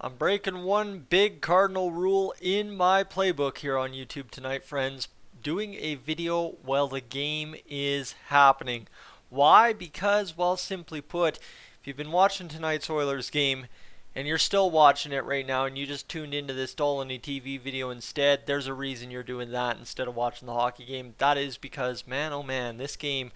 I'm breaking one big cardinal rule in my playbook here on YouTube tonight, friends. Doing a video while the game is happening. Why? Because, well, simply put, if you've been watching tonight's Oilers game and you're still watching it right now and you just tuned into this Dolynny TV video instead, there's a reason you're doing that instead of watching the hockey game. That is because, man, oh man, this game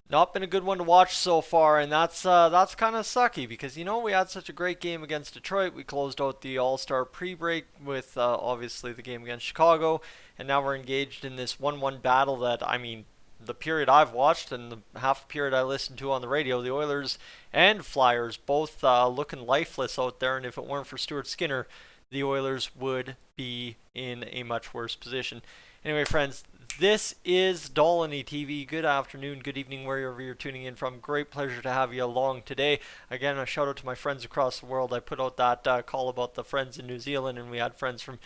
not been a good one to watch so far, and that's kind of sucky because we had such a great game against Detroit. We closed out the All-Star pre-break with obviously the game against Chicago, and now we're engaged in this 1-1 battle that the period I've watched and the half period I listened to on the radio, the Oilers and Flyers both looking lifeless out there, and if it weren't for Stuart Skinner, the Oilers would be in a much worse position. Anyway, friends, this is Dolynny TV. Good afternoon, good evening, wherever you're tuning in from. Great pleasure to have you along today. Again, a shout out to my friends across the world. I put out that call about the friends in New Zealand, and we had friends from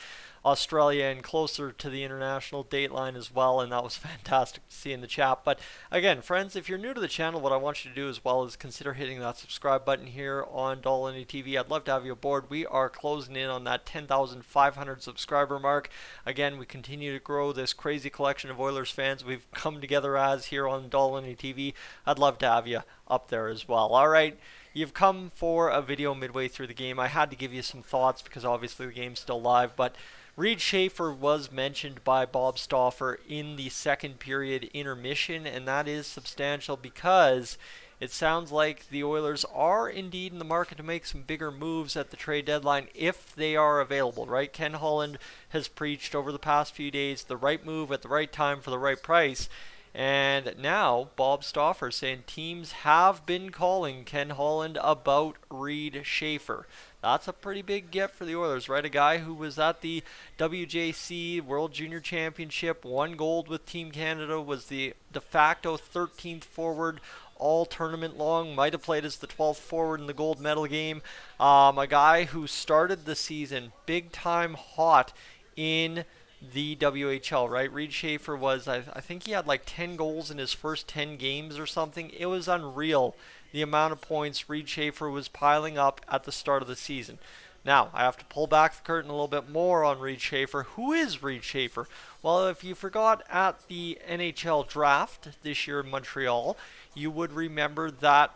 Australia and closer to the international date line as well, and that was fantastic to see in the chat. But again, friends, if you're new to the channel, what I want you to do as well is consider hitting that subscribe button here on Dolynny TV. I'd love to have you aboard. We are closing in on that 10,500 subscriber mark. Again, we continue to grow this crazy collection of Oilers fans we've come together as here on Dolynny TV. I'd love to have you up there as well. All right. You've come for a video midway through the game. I had to give you some thoughts because obviously the game's still live, but Reid Schaefer was mentioned by Bob Stauffer in the second period intermission, and that is substantial because it sounds like the Oilers are indeed in the market to make some bigger moves at the trade deadline if they are available, right? Ken Holland has preached over the past few days the right move at the right time for the right price. And now Bob Stauffer saying teams have been calling Ken Holland about Reid Schaefer. That's a pretty big get for the Oilers, right? A guy who was at the WJC World Junior Championship, won gold with Team Canada, was the de facto 13th forward all tournament long, might have played as the 12th forward in the gold medal game. A guy who started the season big time hot in the WHL, right? Reid Schaefer was, I think he had like 10 goals in his first 10 games or something. It was unreal the amount of points Reid Schaefer was piling up at the start of the season. Now, I have to pull back the curtain a little bit more on Reid Schaefer. Who is Reid Schaefer? Well, if you forgot at the NHL draft this year in Montreal, you would remember that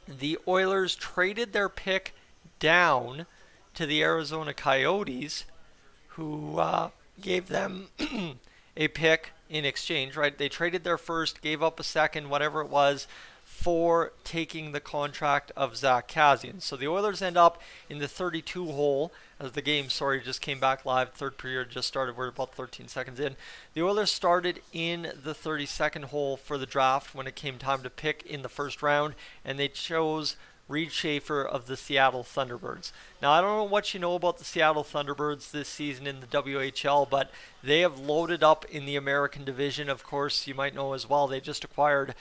the Oilers traded their pick down to the Arizona Coyotes, who gave them a pick in exchange, right? They traded their first, gave up a second, whatever it was, for taking the contract of Zach Kassian. So the Oilers end up in the 32 hole as the game, just came back live. Third period just started. We're about 13 seconds in. The Oilers started in the 32nd hole for the draft when it came time to pick in the first round, and they chose Reid Schaefer of the Seattle Thunderbirds. Now, I don't know what you know about the Seattle Thunderbirds this season in the WHL, but they have loaded up in the American division. Of course, you might know as well, they just acquired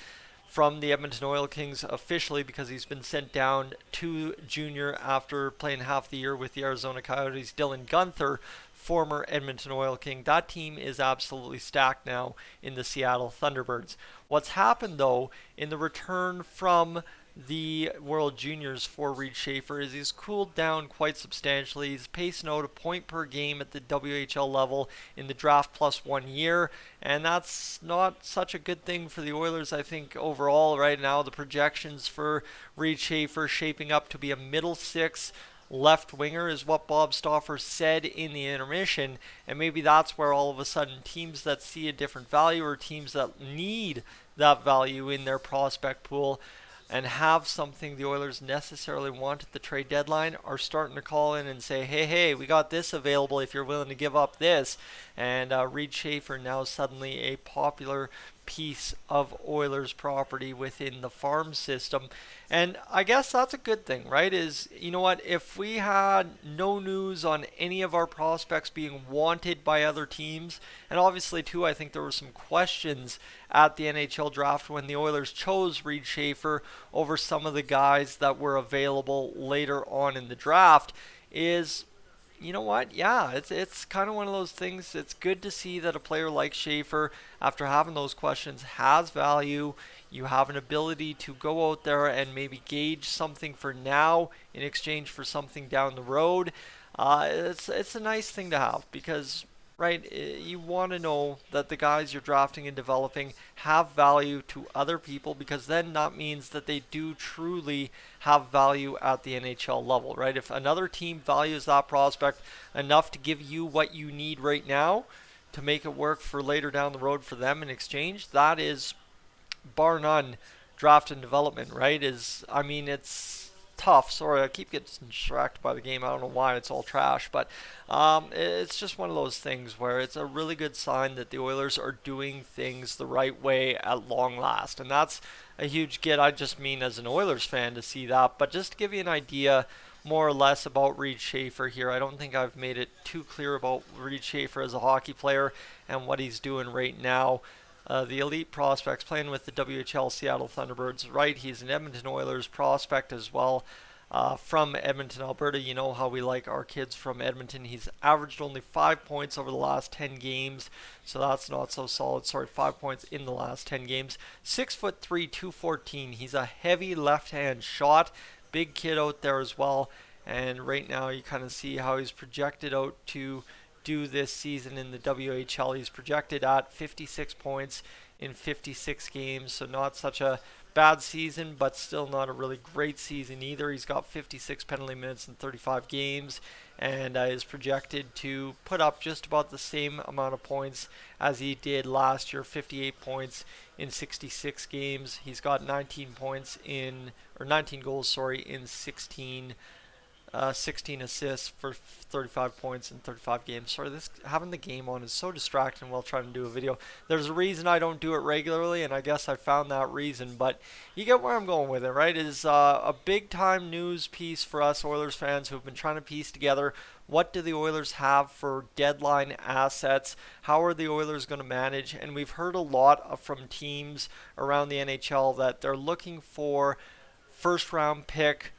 from the Edmonton Oil Kings officially because he's been sent down to junior after playing half the year with the Arizona Coyotes, Dylan Guenther, former Edmonton Oil King. That team is absolutely stacked now in the Seattle Thunderbirds. What's happened, though, in the return from the World Juniors for Reid Schaefer is he's cooled down quite substantially. He's pacing out a point per game at the WHL level in the draft plus 1 year, and that's not such a good thing for the Oilers, I think, overall. Right now, the projections for Reid Schaefer shaping up to be a middle six left winger is what Bob Stauffer said in the intermission, and maybe that's where all of a sudden teams that see a different value or teams that need that value in their prospect pool and have something the Oilers necessarily want at the trade deadline are starting to call in and say, hey, we got this available if you're willing to give up this. And Reid Schaefer now suddenly a popular piece of Oilers property within the farm system. And I guess that's a good thing, right? Is, you know what, if we had no news on any of our prospects being wanted by other teams, and obviously too, I think there were some questions at the NHL draft when the Oilers chose Reid Schaefer over some of the guys that were available later on in the draft, is, you know what? Yeah, it's kind of one of those things. It's good to see that a player like Schaefer, after having those questions, has value. You have an ability to go out there and maybe gauge something for now in exchange for something down the road. It's a nice thing to have because, right, you want to know that the guys you're drafting and developing have value to other people, because then that means that they do truly have value at the NHL level, right? If another team values that prospect enough to give you what you need right now to make it work for later down the road for them in exchange, that is bar none draft and development, right? I mean, it's tough. Sorry, I keep getting distracted by the game. I don't know why. It's all trash, but it's just one of those things where it's a really good sign that the Oilers are doing things the right way at long last, and that's a huge get. I just mean as an Oilers fan to see that, but just to give you an idea more or less about Reid Schaefer here. I don't think I've made it too clear about Reid Schaefer as a hockey player and what he's doing right now. The elite prospects playing with the WHL Seattle Thunderbirds, right? He's an Edmonton Oilers prospect as well, from Edmonton, Alberta. You know how we like our kids from Edmonton. He's averaged only 5 points over the last 10 games, so that's not so solid. Sorry, 5 points in the last 10 games. 6'3", 214. He's a heavy left-hand shot. Big kid out there as well. And right now you kind of see how he's projected out to do this season in the WHL. He's projected at 56 points in 56 games, so not such a bad season, but still not a really great season either. He's got 56 penalty minutes in 35 games, and is projected to put up just about the same amount of points as he did last year, 58 points in 66 games. He's got 19 goals, in 16 assists for 35 points in 35 games. Sorry, having the game on is so distracting while trying to do a video. There's a reason I don't do it regularly, and I guess I found that reason, but you get where I'm going with it, right? It is a big-time news piece for us Oilers fans who've been trying to piece together what do the Oilers have for deadline assets, how are the Oilers going to manage, and we've heard a lot from teams around the NHL that they're looking for first-round pick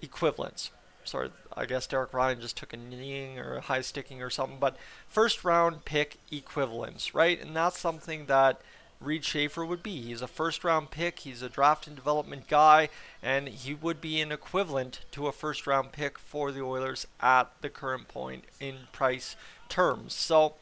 equivalents. Sorry, I guess Derek Ryan just took a kneeing or a high sticking or something, but first round pick equivalents, right? And that's something that Reid Schaefer would be. He's a first round pick, he's a draft and development guy, and he would be an equivalent to a first round pick for the Oilers at the current point in price terms. So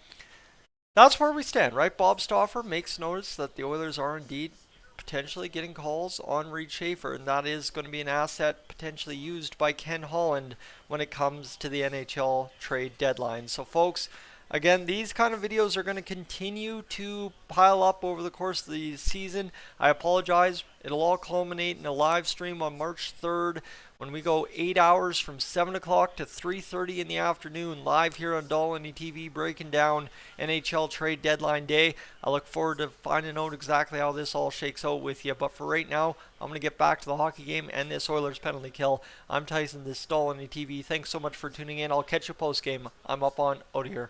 that's where we stand, right? Bob Stauffer makes notice that the Oilers are indeed potentially getting calls on Reid Schaefer, and that is going to be an asset potentially used by Ken Holland when it comes to the NHL trade deadline. So folks, again, these kind of videos are going to continue to pile up over the course of the season. I apologize. It'll all culminate in a live stream on March 3rd when we go 8 hours from 7 o'clock to 3:30 in the afternoon live here on Dolynny TV, breaking down NHL trade deadline day. I look forward to finding out exactly how this all shakes out with you. But for right now, I'm going to get back to the hockey game and this Oilers penalty kill. I'm Tyson, this is Dolynny TV. Thanks so much for tuning in. I'll catch you post game. I'm up on out of here.